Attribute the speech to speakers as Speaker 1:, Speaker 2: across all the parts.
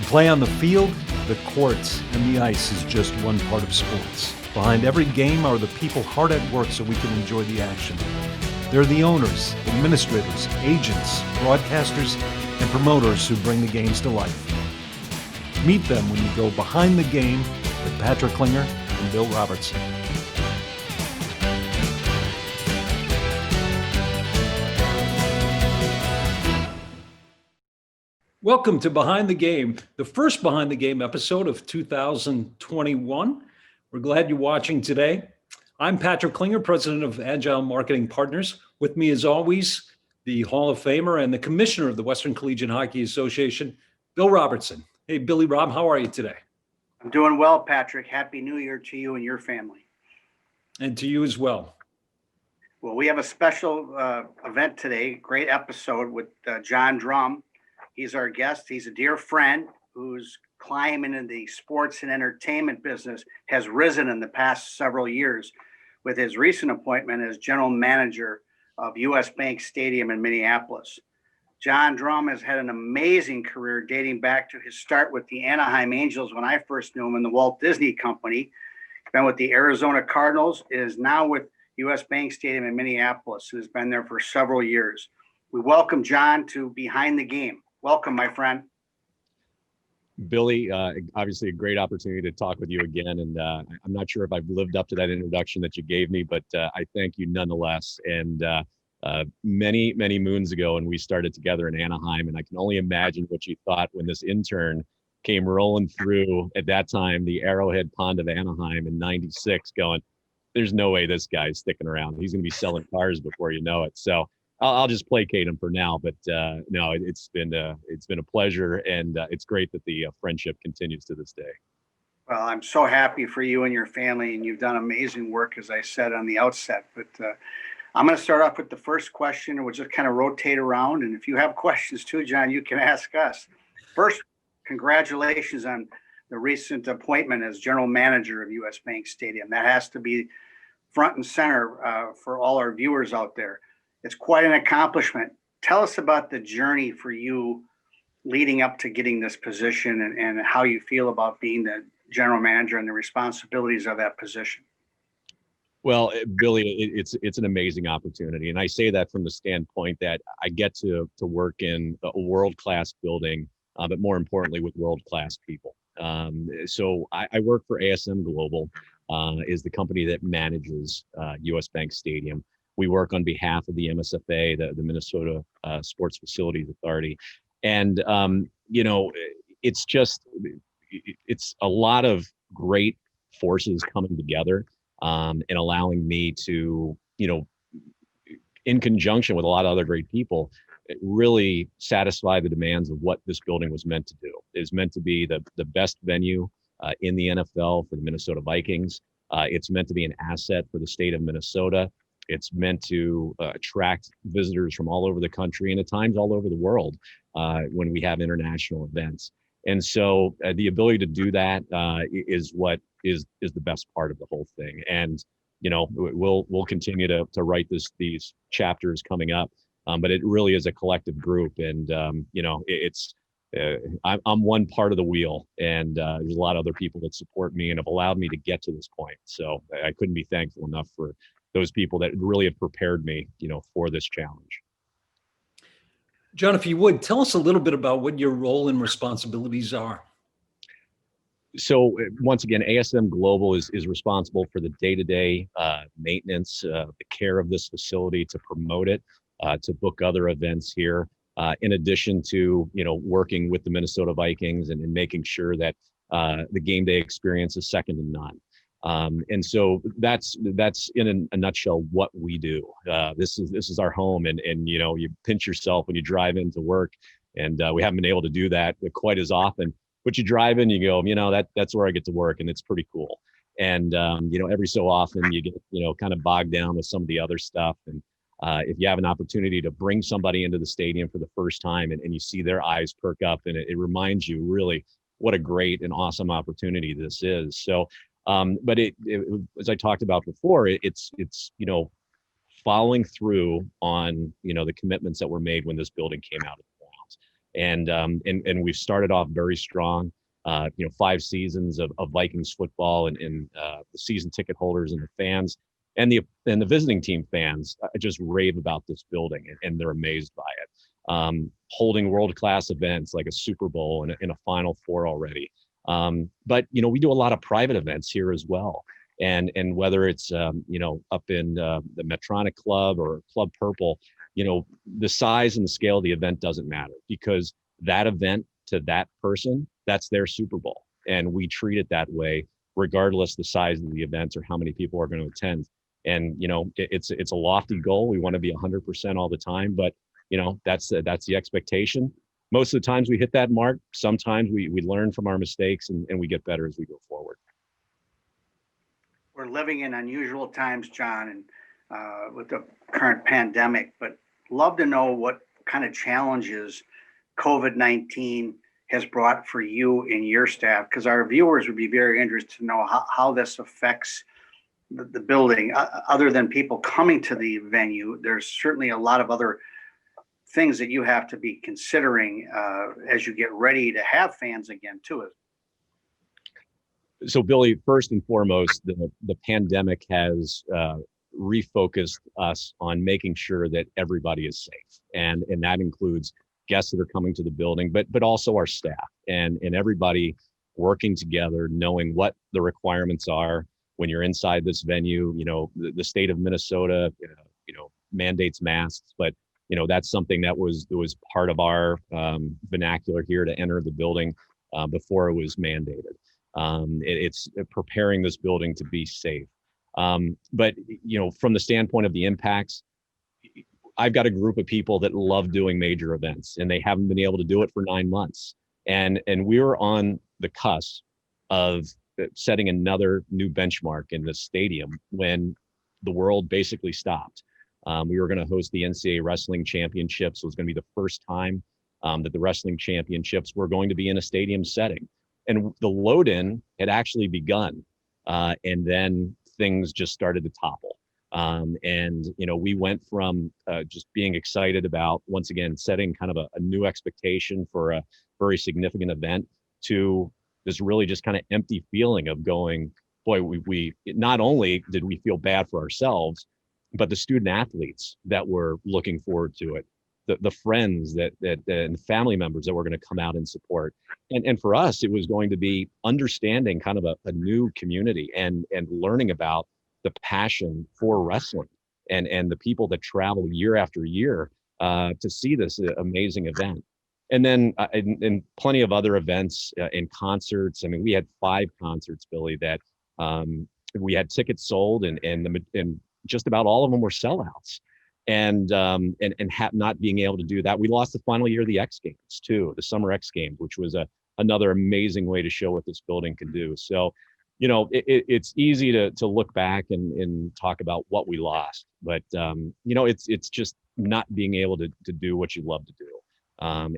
Speaker 1: The play on the field, the courts, and the ice is just one part of sports. Behind every game are the people hard at work so we can enjoy the action. They're the owners, administrators, agents, broadcasters, and promoters who bring the games to life. Meet them when you go behind the game with Patrick Klinger and Bill Robertson. Welcome to Behind the Game, the first Behind the Game episode of 2021. We're glad you're watching today. I'm Patrick Klinger, president of Agile Marketing Partners. With me, as always, the Hall of Famer and the commissioner of the Western Collegiate Hockey Association, Bill Robertson. Hey, Billy Rob, how are you today?
Speaker 2: I'm doing well, Patrick. Happy New Year to you and your family.
Speaker 1: And to you as well.
Speaker 2: Well, we have a special event today, great episode with John Drum. He's our guest. He's a dear friend whose climbing in the sports and entertainment business has risen in the past several years with his recent appointment as general manager of US Bank Stadium in Minneapolis. John Drum has had an amazing career dating back to his start with the Anaheim Angels when I first knew him in the Walt Disney Company. He's been with the Arizona Cardinals, is now with US Bank Stadium in Minneapolis, and has been there for several years. We welcome John to Behind the Game. Welcome, my friend.
Speaker 3: Billy, obviously a great opportunity to talk with you again. And I'm not sure if I've lived up to that introduction that you gave me, but I thank you nonetheless. And many, many moons ago, when we started together in Anaheim, and I can only imagine what you thought when this intern came rolling through at that time, the Arrowhead Pond of Anaheim in '96, going, there's no way this guy's sticking around. He's going to be selling cars before you know it. So I'll just placate him for now, but no, it's been a pleasure, and it's great that the friendship continues to this day.
Speaker 2: Well, I'm so happy for you and your family, and you've done amazing work, as I said on the outset. But I'm going to start off with the first question, and we'll just kind of rotate around. And if you have questions too, John, you can ask us. First, congratulations on the recent appointment as general manager of US Bank Stadium. That has to be front and center for all our viewers out there. It's quite an accomplishment. Tell us about the journey for you leading up to getting this position and how you feel about being the general manager and the responsibilities of that position.
Speaker 3: Well, Billy, it's an amazing opportunity. And I say that from the standpoint that I get to work in a world-class building, but more importantly, with world-class people. So I work for ASM Global, is the company that manages US Bank Stadium. We work on behalf of the MSFA, the Minnesota Sports Facilities Authority. And, it's a lot of great forces coming together and allowing me to, in conjunction with a lot of other great people, really satisfy the demands of what this building was meant to do. It was meant to be the best venue in the NFL for the Minnesota Vikings. It's meant to be an asset for the state of Minnesota. It's meant to attract visitors from all over the country and at times all over the world when we have international events. And so the ability to do that is what is the best part of the whole thing. And, we'll continue to write these chapters coming up, but it really is a collective group. And, I'm one part of the wheel, and there's a lot of other people that support me and have allowed me to get to this point. So I couldn't be thankful enough for those people that really have prepared me, for this challenge.
Speaker 1: John, if you would, tell us a little bit about what your role and responsibilities are.
Speaker 3: So once again, ASM Global is responsible for the day-to-day maintenance, the care of this facility, to promote it, to book other events here, in addition to, working with the Minnesota Vikings and making sure that the game day experience is second to none. And so that's in a nutshell what we do. This is our home, and you pinch yourself when you drive into work, and we haven't been able to do that quite as often. But you drive in, you go, that's where I get to work, and it's pretty cool. And every so often you get kind of bogged down with some of the other stuff. And if you have an opportunity to bring somebody into the stadium for the first time, and you see their eyes perk up, and it reminds you really what a great and awesome opportunity this is. So. But it, as I talked about before, it's following through on the commitments that were made when this building came out of the ground. And we've started off very strong. 5 seasons of Vikings football, and the season ticket holders and the fans and the visiting team fans just rave about this building, and they're amazed by it. Holding world-class events like a Super Bowl and a Final Four already. But we do a lot of private events here as well. And whether it's up in the Medtronic Club or Club Purple, the size and the scale of the event doesn't matter, because that event to that person, that's their Super Bowl. And we treat it that way, regardless the size of the event or how many people are going to attend. And, it's a lofty goal. We want to be 100% all the time, but, that's the expectation. Most of the times we hit that mark. Sometimes we learn from our mistakes and we get better as we go forward.
Speaker 2: We're living in unusual times, John, and with the current pandemic, but love to know what kind of challenges COVID-19 has brought for you and your staff, because our viewers would be very interested to know how this affects the building. Other than people coming to the venue, there's certainly a lot of other things that you have to be considering as you get ready to have fans again too.
Speaker 3: So Billy, first and foremost, the pandemic has refocused us on making sure that everybody is safe. And that includes guests that are coming to the building, but also our staff and everybody working together, knowing what the requirements are when you're inside this venue. The state of Minnesota, mandates masks, but that's something that was part of our vernacular here to enter the building before it was mandated. It's preparing this building to be safe. But from the standpoint of the impacts, I've got a group of people that love doing major events, and they haven't been able to do it for 9 months. And we were on the cusp of setting another new benchmark in this stadium when the world basically stopped. We were going to host the NCAA Wrestling Championships. It was going to be the first time that the wrestling championships were going to be in a stadium setting. And the load-in had actually begun, and then things just started to topple. We went from just being excited about, once again, setting kind of a new expectation for a very significant event to this really just kind of empty feeling of going, boy, we not only did we feel bad for ourselves, but the student athletes that were looking forward to it, the friends that and family members that were going to come out and support. And for us, it was going to be understanding kind of a new community and learning about the passion for wrestling and the people that travel year after year to see this amazing event. And then in plenty of other events and concerts. I mean, we had 5 concerts, Billy, that we had tickets sold, and just about all of them were sellouts. And not being able to do that, we lost the final year of the X Games too, the Summer X Games, which was another amazing way to show what this building can do. So, it's easy to look back and talk about what we lost, but it's just not being able to do what you love to do,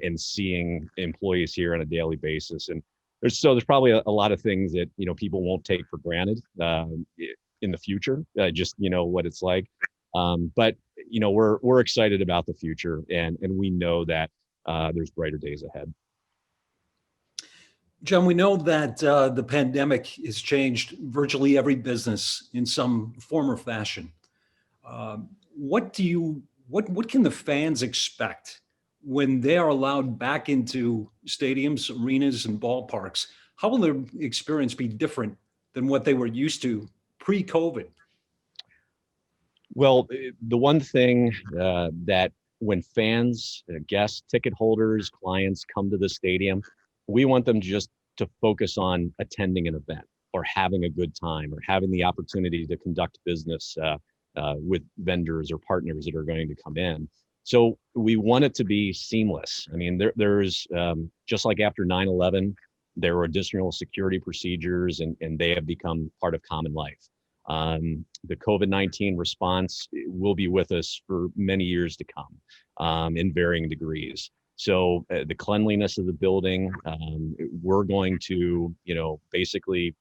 Speaker 3: and seeing employees here on a daily basis. And there's probably a lot of things that people won't take for granted in the future, just what it's like. But we're excited about the future, and we know that there's brighter days ahead.
Speaker 1: John, we know that the pandemic has changed virtually every business in some form or fashion. What can the fans expect when they are allowed back into stadiums, arenas, and ballparks? How will their experience be different than what they were used to pre-COVID?
Speaker 3: Well, the one thing that when fans, guests, ticket holders, clients come to the stadium, we want them just to focus on attending an event or having a good time or having the opportunity to conduct business with vendors or partners that are going to come in. So we want it to be seamless. I mean, there's just like after 9/11, there were additional security procedures, and they have become part of common life. The COVID-19 response will be with us for many years to come in varying degrees. So the cleanliness of the building, we're going to, basically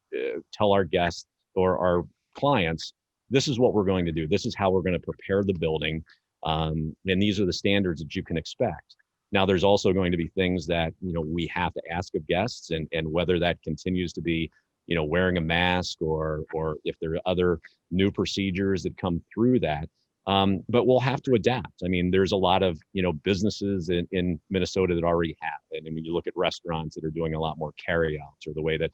Speaker 3: tell our guests or our clients, this is what we're going to do. This is how we're going to prepare the building. And these are the standards that you can expect. Now, there's also going to be things that, we have to ask of guests, and whether that continues to be, wearing a mask, or if there are other new procedures that come through that. But we'll have to adapt. I mean, there's a lot of, businesses in Minnesota that already have it. And when you look at restaurants that are doing a lot more carryouts, or the way that,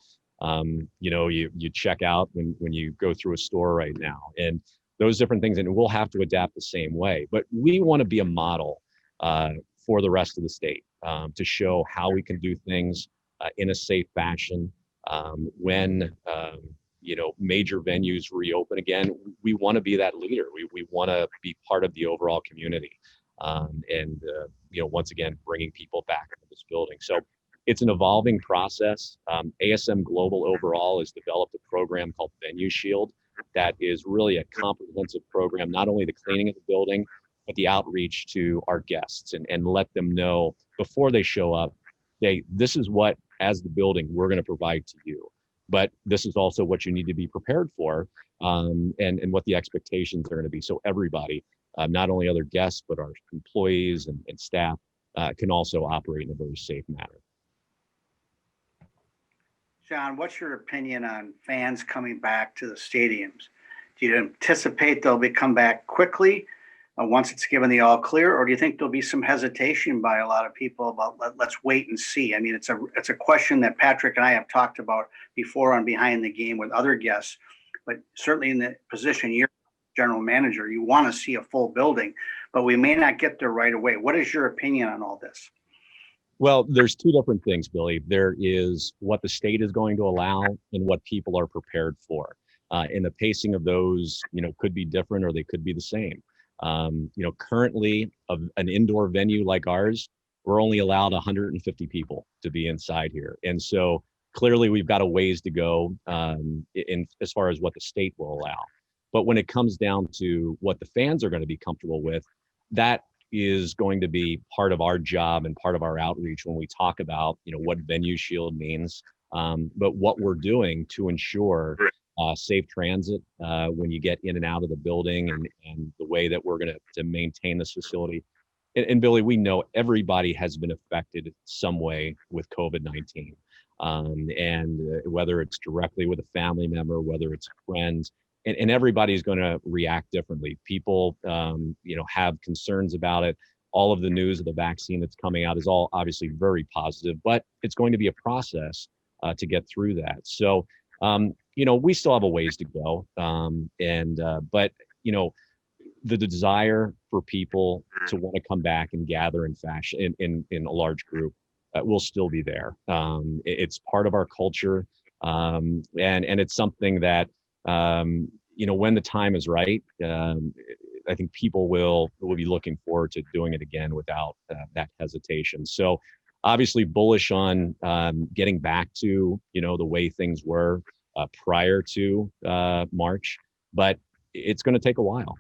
Speaker 3: you check out when you go through a store right now, and those different things. And we'll have to adapt the same way. But we want to be a model for the rest of the state, to show how we can do things in a safe fashion. When major venues reopen again, we want to be that leader. We want to be part of the overall community, and once again, bringing people back to this building. So it's an evolving process. ASM Global overall has developed a program called Venue Shield that is really a comprehensive program, not only the cleaning of the building, but the outreach to our guests, and let them know before they show up, hey, this is what, as the building, we're going to provide to you. But this is also what you need to be prepared for, and what the expectations are going to be. So everybody, not only other guests, but our employees and staff, can also operate in a very safe manner.
Speaker 2: John, what's your opinion on fans coming back to the stadiums? Do you anticipate they'll come back quickly once it's given the all clear, or do you think there'll be some hesitation by a lot of people about let's wait and see? I mean, it's a question that Patrick and I have talked about before on Behind the Game with other guests, but certainly in the position you're general manager, you want to see a full building, but we may not get there right away. What is your opinion on all this?
Speaker 3: Well, there's two different things, Billy. There is what the state is going to allow and what people are prepared for. And the pacing of those, could be different, or they could be the same. Currently, an indoor venue like ours, we're only allowed 150 people to be inside here. And so clearly we've got a ways to go in as far as what the state will allow. But when it comes down to what the fans are going to be comfortable with, that is going to be part of our job and part of our outreach when we talk about, what Venue Shield means, but what we're doing to ensure safe transit when you get in and out of the building, and the way that we're going to maintain this facility. And Billy, we know everybody has been affected some way with COVID-19, and whether it's directly with a family member, whether it's friends, and everybody's going to react differently. People, have concerns about it. All of the news of the vaccine that's coming out is all obviously very positive, but it's going to be a process to get through that. So, we still have a ways to go. But, the desire for people to want to come back and gather in fashion in a large group will still be there. It's part of our culture. And it's something that, when the time is right, I think people will be looking forward to doing it again without that hesitation. So obviously bullish on getting back to, the way things were prior to March, but it's going to take a while.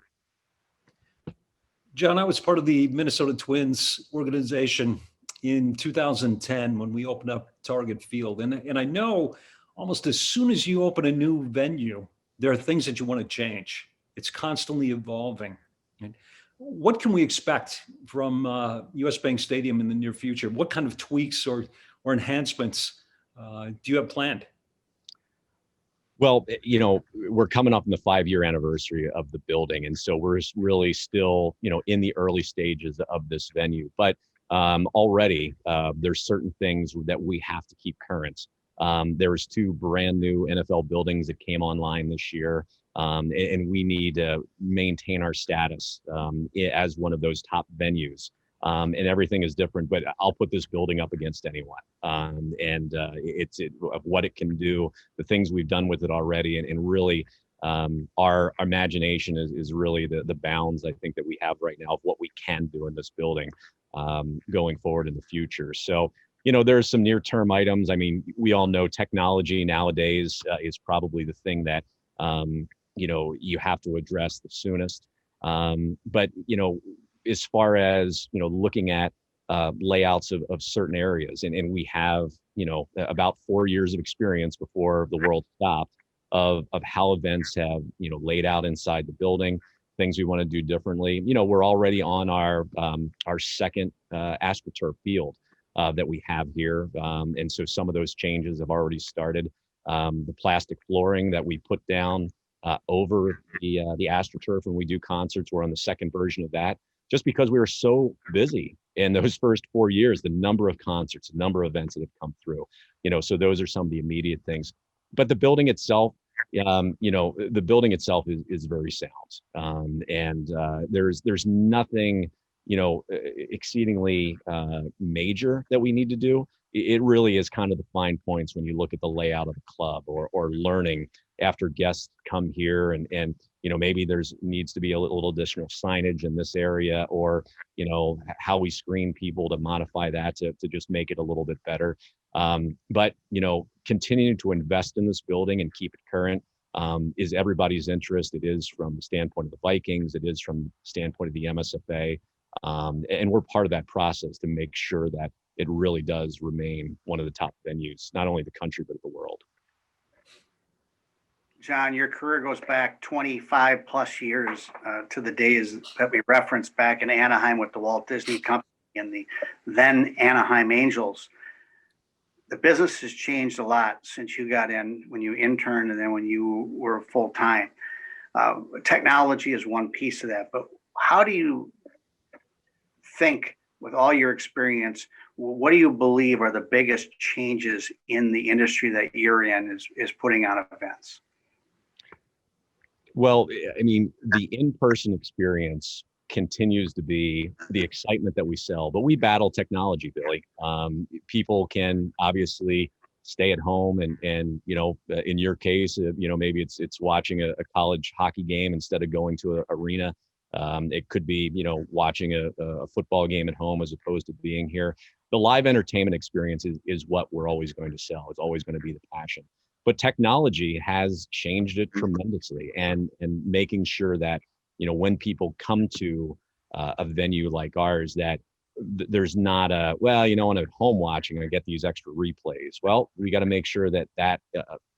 Speaker 1: John, I was part of the Minnesota Twins organization in 2010 when we opened up Target Field. And I know almost as soon as you open a new venue, there are things that you want to change. It's constantly evolving. And what can we expect from US Bank Stadium in the near future? What kind of tweaks or enhancements do you have planned?
Speaker 3: Well, we're coming up on the 5-year anniversary of the building. And so we're really still, in the early stages of this venue. But already there's certain things that we have to keep current. There was 2 brand new NFL buildings that came online this year. And we need to maintain our status as one of those top venues. And everything is different, but I'll put this building up against anyone. It's what it can do, the things we've done with it already, and really our imagination is really the bounds, I think, that we have right now of what we can do in this building going forward in the future. So, there's some near-term items. I mean, we all know technology nowadays is probably the thing that, you have to address the soonest. But, as far as, looking at layouts of certain areas, and we have, about 4 years of experience before the world stopped of how events have, laid out inside the building. things we want to do differently. We're already on our second AstroTurf field that we have here. And so some of those changes have already started. The plastic flooring that we put down over the AstroTurf when we do concerts, we're on the second version of that, just because we were so busy in those first 4 years, the number of concerts, the number of events that have come through, so those are some of the immediate things. But the building itself, the building itself is very sound. And there's nothing, exceedingly major that we need to do. It really is kind of the fine points when you look at the layout of the club or learning after guests come here and maybe there's needs to be a little additional signage in this area, or how we screen people to modify that to just make it a little bit better. But continuing to invest in this building and keep it current is everybody's interest. It is from the standpoint of the Vikings. It is from the standpoint of the MSFA. And we're part of that process to make sure that it really does remain one of the top venues, not only the country, but the world.
Speaker 2: John, your career goes back 25 plus years to the days that we referenced back in Anaheim with the Walt Disney Company and the then Anaheim Angels. The business has changed a lot since you got in, when you interned and then when you were full time. Technology is one piece of that, but how do you think, with all your experience, what do you believe are the biggest changes in the industry that you're in is putting on events?
Speaker 3: Well, I mean, the in-person experience continues to be the excitement that we sell, but we battle technology, Billy. People can obviously stay at home and in your case, maybe it's watching a college hockey game instead of going to an arena. It could be, watching a football game at home as opposed to being here. The live entertainment experience is what we're always going to sell. It's always going to be the passion. But technology has changed it tremendously, and making sure that, when people come to a venue like ours, that there's not when I'm at home watching, I get these extra replays. Well, we got to make sure that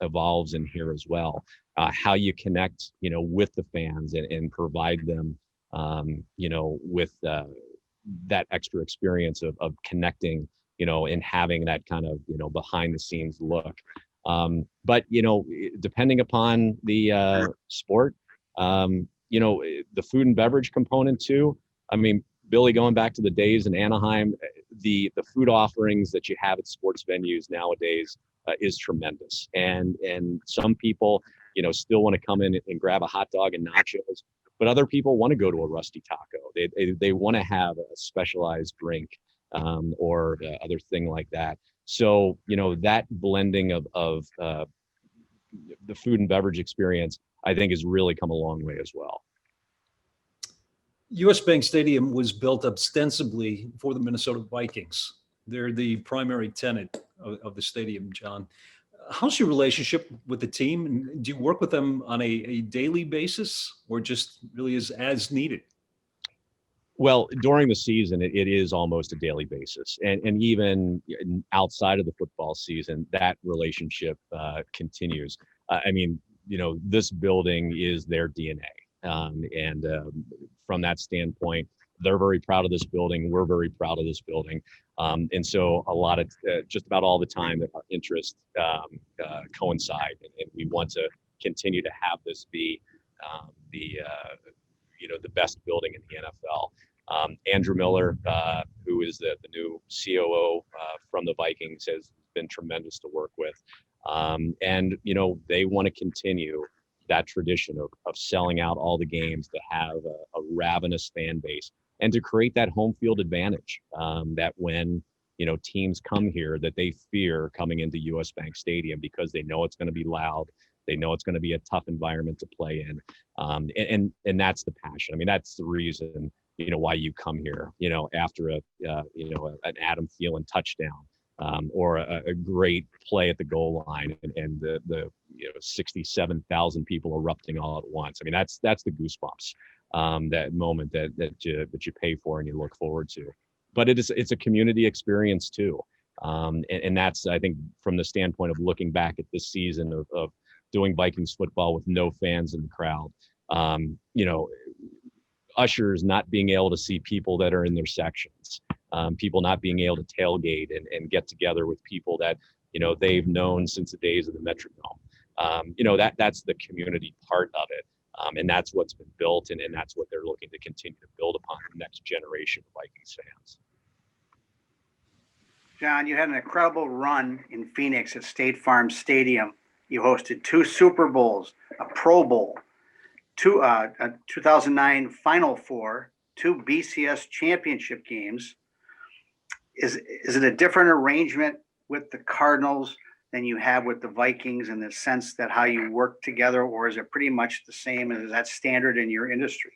Speaker 3: evolves in here as well. How you connect, with the fans and provide them, with that extra experience of connecting, and having that kind of, behind the scenes look. But, depending upon the sport, the food and beverage component too. I mean, Billy, going back to the days in Anaheim, the food offerings that you have at sports venues nowadays is tremendous. And some people, still want to come in and grab a hot dog and nachos, but other people want to go to a rusty taco. They want to have a specialized drink or other thing like that. So, that blending of the food and beverage experience, I think, has really come a long way as well.
Speaker 1: US Bank Stadium was built ostensibly for the Minnesota Vikings. They're the primary tenant of the stadium, John. How's your relationship with the team? And do you work with them on a daily basis, or just really as needed?
Speaker 3: Well, during the season, it is almost a daily basis. And even outside of the football season, that relationship continues. I mean, this building is their DNA. And from that standpoint, they're very proud of this building. We're very proud of this building. And so a lot of, just about all the time, that our interests coincide. And we want to continue to have this be the best building in the NFL. Andrew Miller, who is the new COO from the Vikings, has been tremendous to work with. And they want to continue that tradition of selling out all the games, to have a ravenous fan base, and to create that home field advantage, that when teams come here, that they fear coming into US Bank Stadium, because they know it's going to be loud. They know it's going to be a tough environment to play in. And that's the passion. I mean, that's the reason, why you come here, after an Adam Thielen touchdown, or a great play at the goal line, and the 67,000 people erupting all at once. I mean, that's the goosebumps, that moment that you pay for and you look forward to. But it's a community experience too. And that's, I think, from the standpoint of looking back at this season of doing Vikings football with no fans in the crowd, ushers not being able to see people that are in their sections, people not being able to tailgate and get together with people that, they've known since the days of the Metrodome. That's the community part of it. And that's what's been built, and that's what they're looking to continue to build upon the next generation of Vikings fans.
Speaker 2: John, you had an incredible run in Phoenix at State Farm Stadium. You hosted 2 Super Bowls, a Pro Bowl, a 2009 Final Four, 2 BCS championship games. Is it a different arrangement with the Cardinals than you have with the Vikings in the sense that how you work together, or is it pretty much the same? Is that standard in your industry?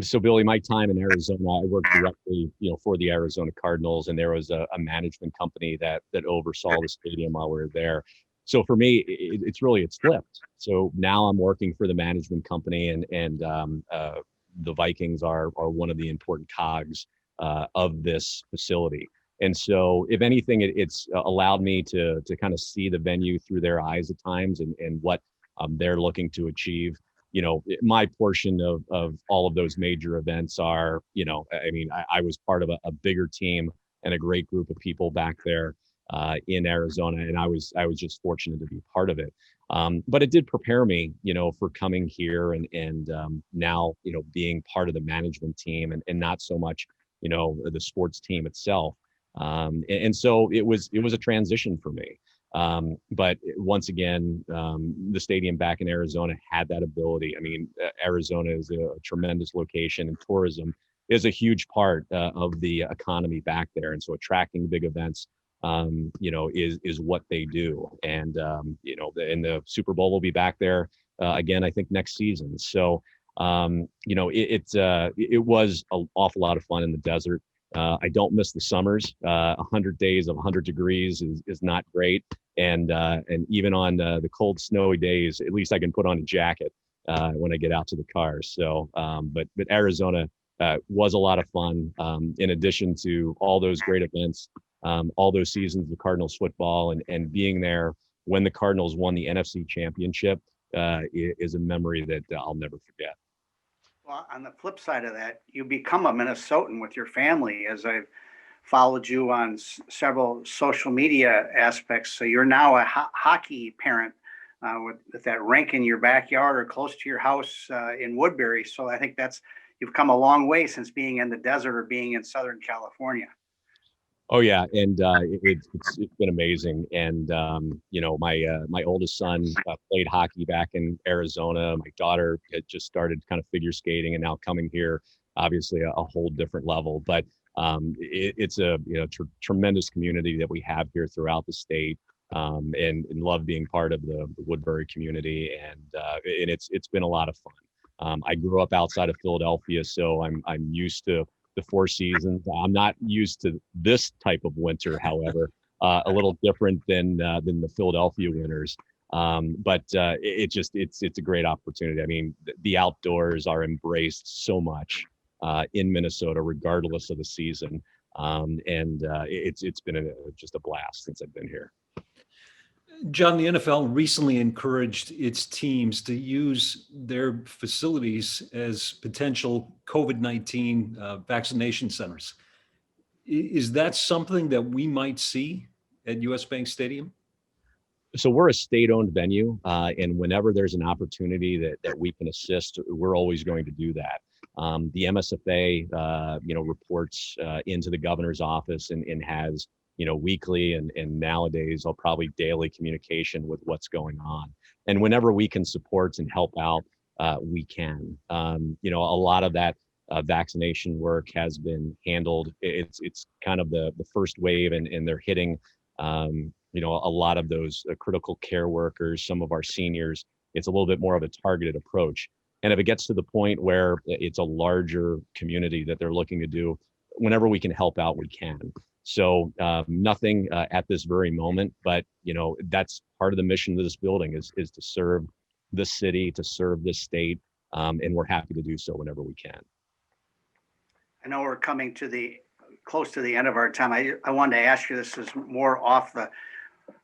Speaker 3: So, Billy, my time in Arizona, I worked directly, for the Arizona Cardinals, and there was a management company that oversaw the stadium while we were there. So for me, it's flipped. So now I'm working for the management company, and the Vikings are one of the important cogs of this facility. And so, if anything, it's allowed me to kind of see the venue through their eyes at times, and what they're looking to achieve. My portion of all of those major events are, I was part of a bigger team and a great group of people back there in Arizona, and I was just fortunate to be part of it. But it did prepare me, for coming here and now, being part of the management team and not so much, the sports team itself. And so it was a transition for me. But once again, the stadium back in Arizona had that ability. Arizona is a tremendous location, and tourism is a huge part of the economy back there. And so attracting big events, is what they do. And, and the Super Bowl will be back there again, I think, next season. So, it was an awful lot of fun in the desert. I don't miss the summers. 100 days of 100 degrees is not great. And even on the cold, snowy days, at least I can put on a jacket when I get out to the car. So, but Arizona was a lot of fun. In addition to all those great events, all those seasons of Cardinals football, and being there when the Cardinals won the NFC Championship is a memory that I'll never forget.
Speaker 2: Well, on the flip side of that, you become a Minnesotan with your family, as I've followed you on several social media aspects. So you're now a hockey parent with that rink in your backyard or close to your house in Woodbury. So I think you've come a long way since being in the desert or being in Southern California.
Speaker 3: Oh yeah, and it's been amazing. And my oldest son played hockey back in Arizona. My daughter had just started kind of figure skating, and now coming here, obviously a whole different level. But it's a tremendous community that we have here throughout the state, and love being part of the Woodbury community. And it's been a lot of fun. I grew up outside of Philadelphia, so I'm used to the 4 seasons. I'm not used to this type of winter, however, a little different than the Philadelphia winters. But it's a great opportunity. The outdoors are embraced so much in Minnesota, regardless of the season. And it's been just a blast since I've been here.
Speaker 1: John, the NFL recently encouraged its teams to use their facilities as potential COVID-19 vaccination centers. Is that something that we might see at US Bank Stadium?
Speaker 3: So we're a state-owned venue, and whenever there's an opportunity that we can assist, we're always going to do that. The MSFA, reports into the governor's office and has weekly and nowadays probably daily communication with what's going on. And whenever we can support and help out, we can. A lot of that vaccination work has been handled. It's kind of the first wave, and they're hitting a lot of those critical care workers, some of our seniors. It's a little bit more of a targeted approach. And if it gets to the point where it's a larger community that they're looking to do, whenever we can help out, we can. So nothing at this very moment, but that's part of the mission of this building is to serve the city, to serve the state, and we're happy to do so whenever we can.
Speaker 2: I know we're coming to close to the end of our time. I wanted to ask you, this is more off the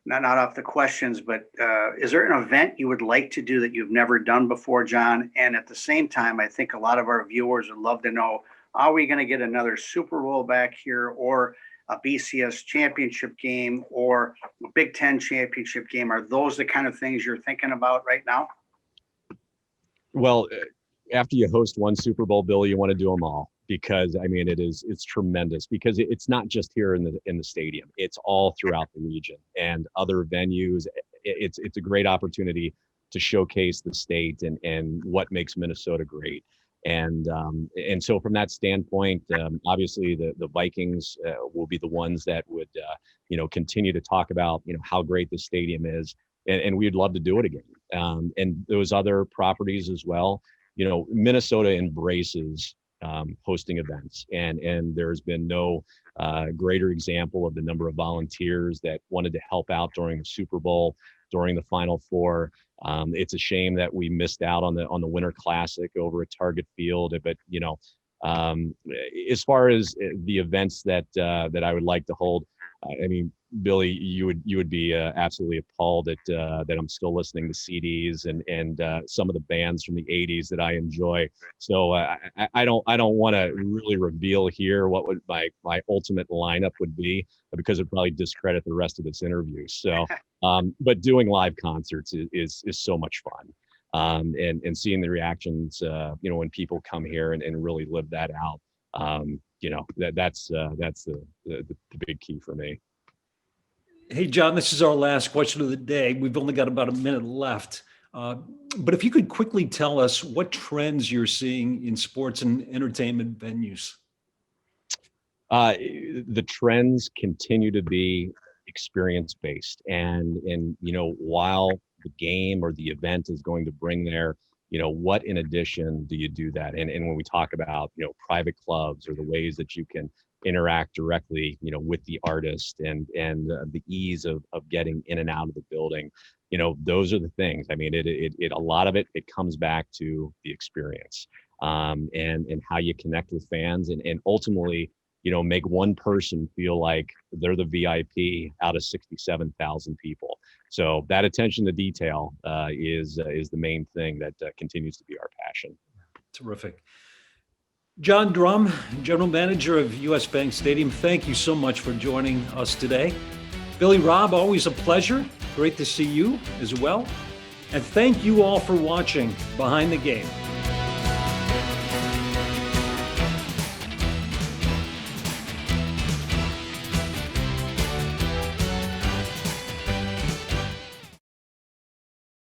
Speaker 2: not off the questions, but is there an event you would like to do that you've never done before, John? And at the same time, I think a lot of our viewers would love to know, are we going to get another Super Bowl back here, or a BCS championship game, or a Big Ten championship game? Are those the kind of things you're thinking about right now?
Speaker 3: Well, after you host one Super Bowl, Bill, you want to do them all, because I mean, it's tremendous, because it's not just here in the stadium, it's all throughout the region and other venues. It's a great opportunity to showcase the state and what makes Minnesota great. And so from that standpoint, obviously the Vikings will be the ones that would continue to talk about how great the stadium is, and we'd love to do it again. And those other properties as well. Minnesota embraces hosting events, and there's been no greater example of the number of volunteers that wanted to help out during the Super Bowl, during the Final Four. It's a shame that we missed out on the Winter Classic over at Target Field, but as far as the events that I would like to hold, I mean, Billy, you would be absolutely appalled that I'm still listening to CDs and some of the bands from the '80s that I enjoy. So I don't want to really reveal here what would my ultimate lineup would be, because it'd probably discredit the rest of this interview. So, but doing live concerts is so much fun, and seeing the reactions, when people come here and really live that out. That's the big key for me.
Speaker 1: Hey, John, this is our last question of the day. We've only got about a minute left. But if you could quickly tell us what trends you're seeing in sports and entertainment venues.
Speaker 3: The trends continue to be experience-based. And while the game or the event is going to bring there, what in addition do you do that? And when we talk about, private clubs, or the ways that you can interact directly, with the artist, and the ease of getting in and out of the building, those are the things. I mean, it a lot of it comes back to the experience, and how you connect with fans, and ultimately, make one person feel like they're the VIP out of 67,000 people. So that attention to detail is the main thing that continues to be our passion.
Speaker 1: Terrific. John Drum, General Manager of US Bank Stadium, thank you so much for joining us today. Billy Robb, always a pleasure. Great to see you as well. And thank you all for watching Behind the Game.